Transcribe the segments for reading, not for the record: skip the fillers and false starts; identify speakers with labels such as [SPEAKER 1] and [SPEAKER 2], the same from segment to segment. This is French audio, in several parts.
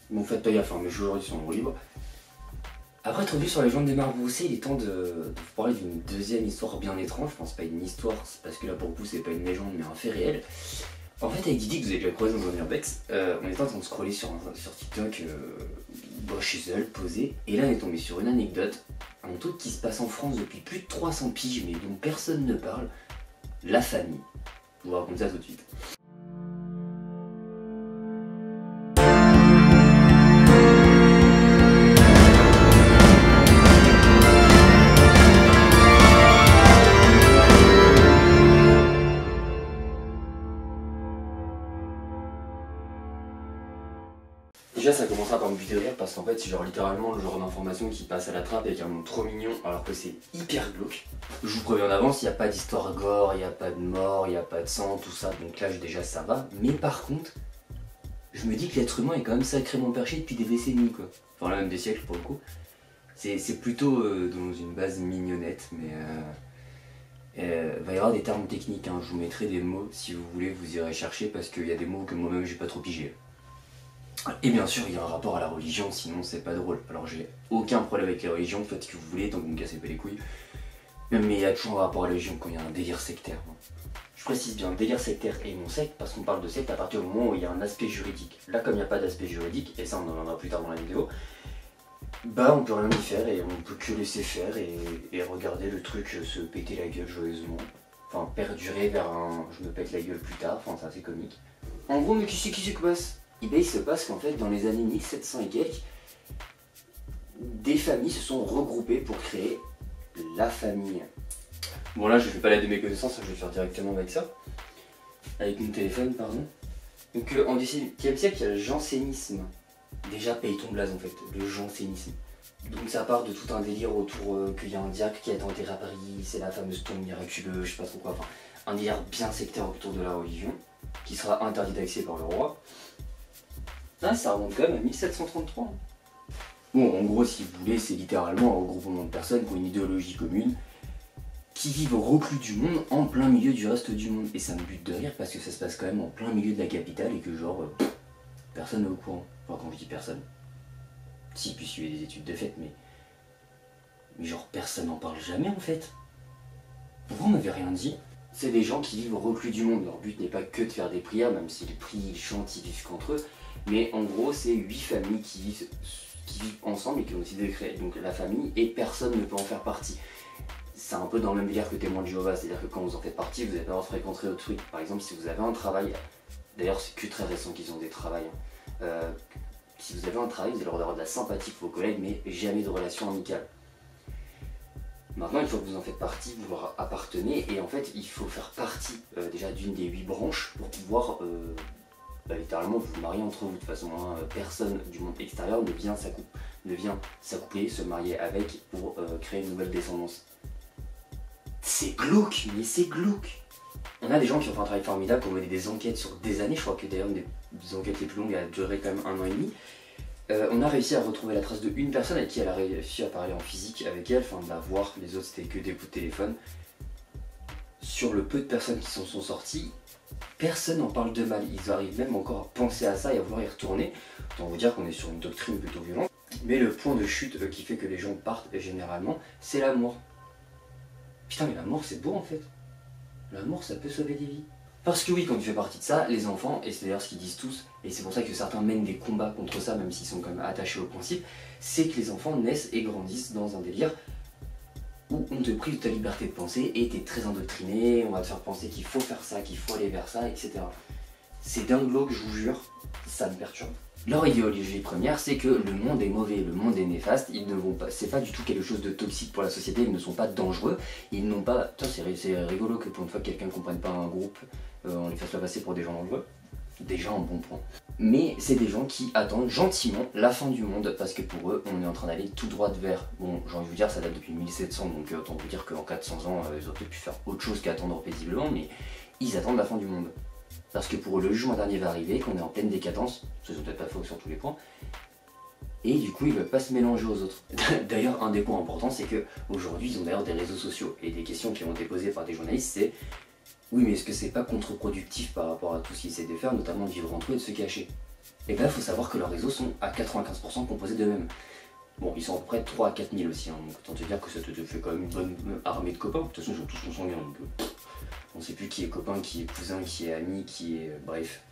[SPEAKER 1] Bon, faites pas gaffe, hein, mes jeux aujourd'hui sont en roue libre. Après être vu sur les jambes des Marbousset, il est temps de vous parler d'une deuxième histoire bien étrange. Je pense pas une histoire, parce que là pour le coup c'est pas une légende mais un fait réel. En fait avec Didi que vous avez déjà croisé dans un urbex, on était en train de scroller sur TikTok chez elle, posé, et là on est tombé sur une anecdote, un truc qui se passe en France depuis plus de 300 piges mais dont personne ne parle, la famille. Je vous raconte ça tout de suite. Déjà ça commencera par me buter de rire parce qu'en fait c'est genre littéralement le genre d'information qui passe à la trappe avec un nom trop mignon alors que c'est hyper glauque. Je vous préviens en avance, il n'y a pas d'histoire gore, il n'y a pas de mort, il n'y a pas de sang, tout ça, donc là déjà ça va. Mais par contre, je me dis que l'être humain est quand même sacrément perché depuis des décennies quoi. Enfin là même des siècles pour le coup. C'est plutôt dans une base mignonnette mais va y avoir des termes techniques, hein. Je vous mettrai des mots si vous voulez, vous irez chercher parce qu'il y a des mots que moi-même j'ai pas trop pigé. Et bien sûr, il y a un rapport à la religion, sinon c'est pas drôle. Alors j'ai aucun problème avec les religions, faites ce que vous voulez, tant que vous me cassez pas les couilles. Mais il y a toujours un rapport à la religion quand il y a un délire sectaire. Je précise bien délire sectaire et non secte, parce qu'on parle de secte à partir du moment où il y a un aspect juridique. Là, comme il n'y a pas d'aspect juridique, et ça on en reviendra plus tard dans la vidéo, bah on peut rien y faire et on peut que laisser faire et regarder le truc se péter la gueule joyeusement. Enfin, perdurer vers un je me pète la gueule plus tard, enfin c'est assez comique. En gros, mais qui c'est qui passe? Et bien il se passe qu'en fait dans les années 1700 et quelques, des familles se sont regroupées pour créer la famille. Bon là je fais pas l'aide de mes connaissances, je vais faire directement avec ça. Avec mon téléphone pardon. Donc en 18e siècle il y a le jansénisme. Déjà paye ton blaze en fait, le jansénisme. Donc ça part de tout un délire autour qu'il y a un diacre qui a été enterré à Paris, c'est la fameuse tombe miraculeuse, je sais pas trop quoi, enfin un délire bien sectaire autour de la religion, qui sera interdit d'accès par le roi. Ah, ça remonte quand même à 1733. Bon, en gros, si vous voulez, c'est littéralement un regroupement de personnes qui ont une idéologie commune, qui vivent reclus du monde en plein milieu du reste du monde. Et ça me bute de rire parce que ça se passe quand même en plein milieu de la capitale et que genre, personne n'est au courant. Enfin, quand je dis personne, si, puis suivez des études de fait, mais genre personne n'en parle jamais en fait. Pourquoi on m'avait rien dit? C'est des gens qui vivent reclus du monde. Leur but n'est pas que de faire des prières, même s'ils prient, ils chantent, ils vivent qu'entre eux. Mais en gros, c'est 8 familles qui vivent ensemble et qui ont décidé de créer donc la famille et personne ne peut en faire partie. C'est un peu dans le même délire que témoin de Jéhovah, c'est-à-dire que quand vous en faites partie, vous n'avez pas le droit de fréquenter autre truc. Par exemple, si vous avez un travail, d'ailleurs c'est que très récent qu'ils ont des travails, si vous avez un travail, vous avez le droit d'avoir de la sympathie pour vos collègues, mais jamais de relation amicale. Maintenant, il faut que vous en faites partie, vous leur appartenez, et en fait, il faut faire partie déjà d'une des 8 branches pour pouvoir littéralement vous marier entre vous. De toute façon, hein, personne du monde extérieur ne vient s'accoupler, se marier avec pour créer une nouvelle descendance. C'est glauque, mais c'est glauque. On a des gens qui ont fait un travail formidable, qui ont mené des enquêtes sur des années, je crois que d'ailleurs des enquêtes les plus longues a duré quand même 1 an et demi. On a réussi à retrouver la trace de une personne avec qui elle a réussi à parler en physique avec elle, enfin de la voir, les autres c'était que des coups de téléphone. Sur le peu de personnes qui s'en sont sorties, personne n'en parle de mal, ils arrivent même encore à penser à ça et à vouloir y retourner. Autant vous dire qu'on est sur une doctrine plutôt violente. Mais le point de chute qui fait que les gens partent généralement, c'est l'amour. Putain mais l'amour c'est beau en fait. L'amour ça peut sauver des vies. Parce que oui, quand tu fais partie de ça, les enfants, et c'est d'ailleurs ce qu'ils disent tous, et c'est pour ça que certains mènent des combats contre ça, même s'ils sont quand même attachés au principe, c'est que les enfants naissent et grandissent dans un délire où on te prive de ta liberté de penser et t'es très endoctriné, on va te faire penser qu'il faut faire ça, qu'il faut aller vers ça, etc. C'est dingue que je vous jure, ça me perturbe. Leur idéologie première, c'est que le monde est mauvais, le monde est néfaste, ils ne vont pas, c'est pas du tout quelque chose de toxique pour la société, ils ne sont pas dangereux, ils n'ont pas, c'est rigolo que pour une fois que quelqu'un ne comprenne pas un groupe, on les fasse pas passer pour des gens dangereux, déjà un bon point. Mais c'est des gens qui attendent gentiment la fin du monde, parce que pour eux, on est en train d'aller tout droit vers, bon, j'ai envie de vous dire, ça date depuis 1700, donc autant vous dire qu'en 400 ans, ils auraient pu faire autre chose qu'attendre paisiblement, mais ils attendent la fin du monde. Parce que pour eux, le jugement dernier va arriver, qu'on est en pleine décadence, ce sont peut-être pas faux sur tous les points, et du coup ils ne veulent pas se mélanger aux autres. D'ailleurs, un des points importants, c'est qu'aujourd'hui, ils ont d'ailleurs des réseaux sociaux, et des questions qui ont été posées par des journalistes, c'est oui, mais est-ce que c'est pas contre-productif par rapport à tout ce qu'ils essaient de faire, notamment de vivre entre eux et de se cacher? Et ben, il faut savoir que leurs réseaux sont à 95% composés d'eux-mêmes. Bon, ils sont à peu près 3 à 4 000 aussi, hein, donc autant te dire que ça te fait quand même une bonne armée de copains. De toute façon, ils sont tous consanguins, donc on sait plus qui est copain, qui est cousin, qui est ami, qui est... bref,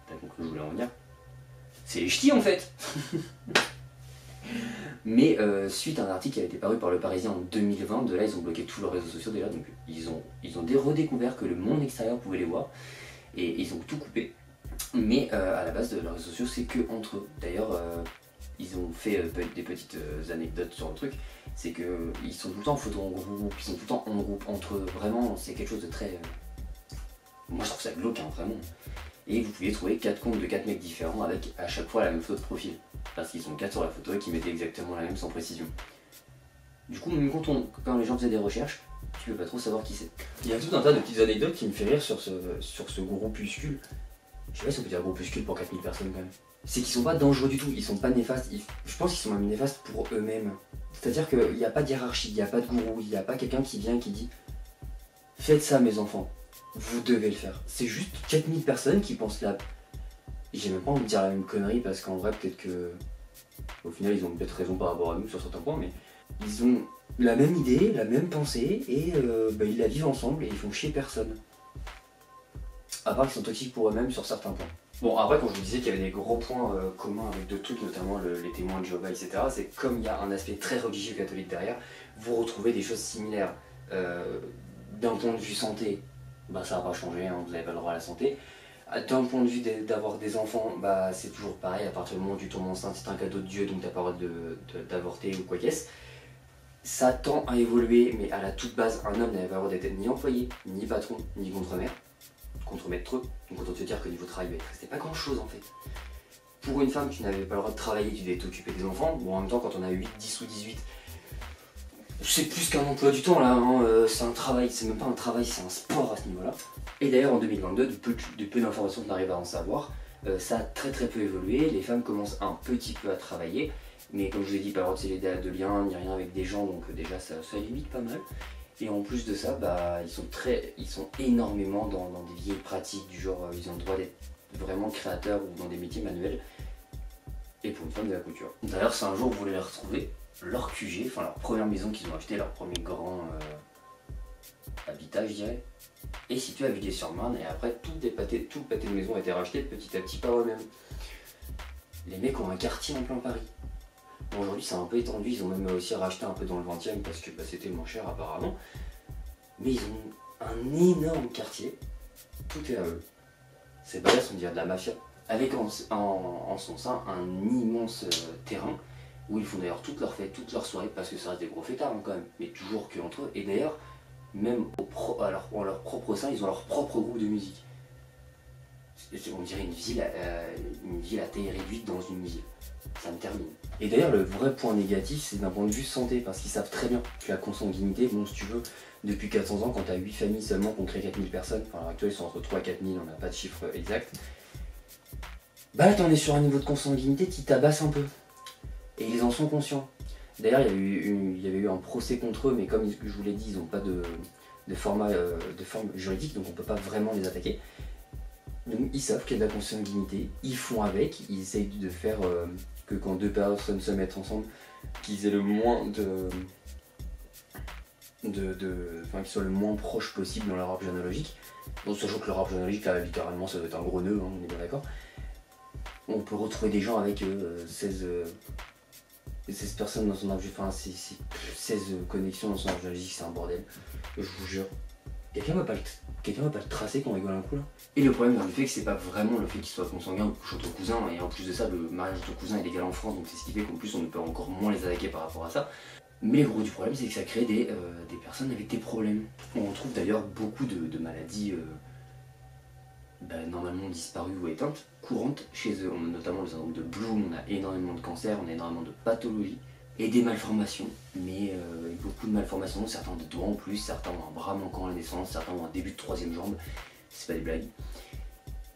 [SPEAKER 1] t'as compris que je voulais en venir. C'est les ch'tis en fait. Mais suite à un article qui a été paru par Le Parisien en 2020, de là ils ont bloqué tous leurs réseaux sociaux déjà, donc ils ont redécouvert que le monde extérieur pouvait les voir, et ils ont tout coupé. Mais à la base de leurs réseaux sociaux, c'est que entre eux. D'ailleurs, ils ont fait des petites anecdotes sur le truc, c'est qu'ils sont tout le temps en photo en groupe, ils sont tout le temps en groupe entre eux, vraiment c'est quelque chose de très... Moi je trouve ça glauque, hein, vraiment. Et vous pouviez trouver 4 comptes de 4 mecs différents avec à chaque fois la même photo de profil. Parce qu'ils sont 4 sur la photo et qui mettaient exactement la même sans précision. Du coup, même quand les gens faisaient des recherches, tu peux pas trop savoir qui c'est. Il y a tout un tas de petites anecdotes qui me fait rire sur ce groupuscule. Je sais pas si on peut dire groupuscule pour 4000 personnes quand même. C'est qu'ils sont pas dangereux du tout, ils sont pas néfastes. Je pense qu'ils sont même néfastes pour eux-mêmes. C'est-à-dire qu'il n'y a pas de hiérarchie, il n'y a pas de gourou, il n'y a pas quelqu'un qui vient et qui dit « Faites ça mes enfants, vous devez le faire ». C'est juste 4000 personnes qui pensent là. J'ai même pas envie de dire la même connerie parce qu'en vrai peut-être que... Au final ils ont peut-être raison par rapport à nous sur certains points, mais ils ont la même idée, la même pensée et ils la vivent ensemble et ils font chier personne. À part qu'ils sont toxiques pour eux-mêmes sur certains points. Bon, après, quand je vous disais qu'il y avait des gros points communs avec d'autres trucs, notamment les témoins de Jéhovah, etc., c'est comme il y a un aspect très religieux catholique derrière, vous retrouvez des choses similaires. D'un point de vue santé, bah ça n'a pas changé, hein, vous n'avez pas le droit à la santé. D'un point de vue d'avoir des enfants, bah c'est toujours pareil, à partir du moment où tu tombes enceinte, c'est un cadeau de Dieu, donc t'as pas le droit d'avorter ou quoi qu'est-ce. Ça tend à évoluer, mais à la toute base, un homme n'avait pas le droit d'être ni employé, ni patron, ni contremaître. Contre-maître, donc autant te dire que niveau travail, il restait pas grand chose en fait. Pour une femme, tu n'avais pas le droit de travailler, tu devais t'occuper des enfants. Bon, en même temps, quand on a 8, 10 ou 18, c'est plus qu'un emploi du temps là, hein. C'est un travail, c'est même pas un travail, c'est un sport à ce niveau-là. Et d'ailleurs, en 2022, de peu d'informations qu'on arrive à en savoir, ça a très peu évolué. Les femmes commencent un petit peu à travailler, mais comme je vous ai dit, pas le droit de sceller de liens, ni rien avec des gens, donc déjà ça limite pas mal. Et en plus de ça, bah, ils sont énormément dans des vieilles pratiques du genre, ils ont le droit d'être vraiment créateurs ou dans des métiers manuels. Et pour une femme de la couture. D'ailleurs, si un jour vous voulez les retrouver, leur QG, enfin leur première maison qu'ils ont acheté, leur premier grand habitat, je dirais, est situé à Villiers-sur-Marne. Et après, tout le pâté de maison a été racheté petit à petit par eux-mêmes. Les mecs ont un quartier en plein Paris. Bon, aujourd'hui c'est un peu étendu, ils ont même aussi racheté un peu dans le 20e parce que bah, c'était moins cher apparemment. Mais ils ont un énorme quartier, tout est à eux. C'est badass, on dirait de la mafia. Avec en son sein un immense terrain où ils font d'ailleurs toutes leurs fêtes, toutes leurs soirées, parce que ça reste des gros fêtards hein, quand même, mais toujours que entre eux. Et d'ailleurs, même en leur propre sein, ils ont leur propre groupe de musique. On dirait une ville à taille réduite dans une ville. Ça me termine. Et d'ailleurs, le vrai point négatif, c'est d'un point de vue santé, parce qu'ils savent très bien que la consanguinité, bon, si tu veux, depuis 400 ans, quand tu as 8 familles seulement qu'on crée 4000 personnes, enfin, à l'heure actuelle, ils sont entre 3 et 4000, on n'a pas de chiffre exact, bah, t'en es sur un niveau de consanguinité qui tabasse un peu. Et ils en sont conscients. D'ailleurs, il y avait eu un procès contre eux, mais comme je vous l'ai dit, ils n'ont pas de forme juridique, donc on ne peut pas vraiment les attaquer. Donc ils savent qu'il y a de la consanguinité, ils font avec, ils essayent de faire que quand deux personnes se mettent ensemble, qu'ils aient le moins qu'ils soient le moins proches possible dans leur arbre généalogique. Donc, sachant que leur arbre généalogique, là, littéralement, ça doit être un gros nœud, hein, on est bien d'accord. On peut retrouver des gens avec 16 personnes dans son arbre, enfin 16 connexions dans son arbre généalogique, c'est un bordel. Je vous jure. Quelqu'un va pas le tracer qu'on rigole un coup là. Et le problème dans le fait que c'est pas vraiment le fait qu'il soit consanguin ou couche entre cousins, et en plus de ça le mariage entre cousins est légal en France, donc c'est ce qui fait qu'en plus on peut encore moins les attaquer par rapport à ça. Mais le gros du problème c'est que ça crée des personnes avec des problèmes. On retrouve d'ailleurs beaucoup de maladies normalement disparues ou éteintes, courantes chez eux. On a notamment le syndrome de Bloom, on a énormément de cancers, on a énormément de pathologies. Et des malformations, mais beaucoup de malformations, certains de doigts en plus, certains ont un bras manquant à la naissance, certains ont un début de troisième jambe, c'est pas des blagues.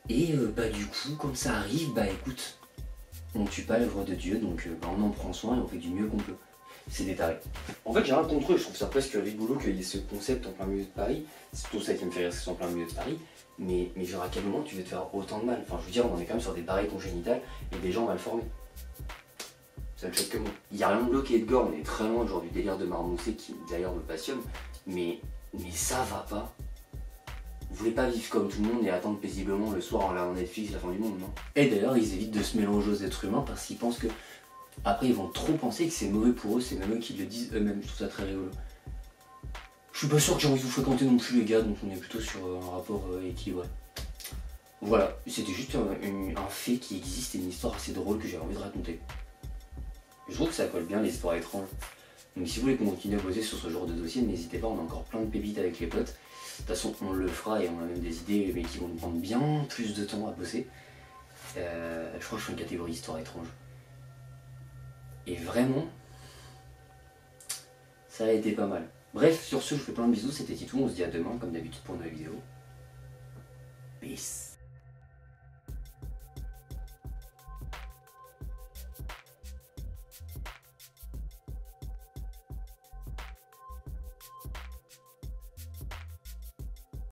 [SPEAKER 1] Et du coup, quand ça arrive, écoute, on tue pas l'œuvre de Dieu, donc on en prend soin et on fait du mieux qu'on peut. c'est des tarés. En fait, j'ai rien contre eux, je trouve ça presque rigolo qu'il y ait ce concept en plein milieu de Paris. C'est tout ça qui me fait rire, c'est en plein milieu de Paris. Mais genre, à quel moment tu veux te faire autant de mal? Enfin, je veux dire, on est quand même sur des barrés congénitales et des gens mal formés. Ça me choque que moi. Il n'y a rien de bloqué de gore, on est très loin genre du délire de marmousset qui d'ailleurs me passionne. Mais ça va pas. Vous voulez pas vivre comme tout le monde et attendre paisiblement le soir en regardant Netflix la fin du monde, non? Et d'ailleurs, ils évitent de se mélanger aux êtres humains parce qu'ils pensent que... Après, ils vont trop penser que c'est mauvais pour eux, c'est même eux qui le disent eux-mêmes. Je trouve ça très rigolo. Je suis pas sûr que j'ai envie de vous fréquenter non plus les gars, donc on est plutôt sur un rapport équilibré. Voilà, c'était juste un fait qui existe et une histoire assez drôle que j'ai envie de raconter. Je trouve que ça colle bien les histoires étranges. Donc si vous voulez qu'on continue à bosser sur ce genre de dossier, n'hésitez pas, on a encore plein de pépites avec les potes. De toute façon, on le fera et on a même des idées, mais qui vont nous prendre bien plus de temps à bosser. Je crois que je fais une catégorie histoire étrange. Et vraiment, ça a été pas mal. Bref, sur ce, je vous fais plein de bisous, c'était Titou, on se dit à demain, comme d'habitude pour une nouvelle vidéo. Peace.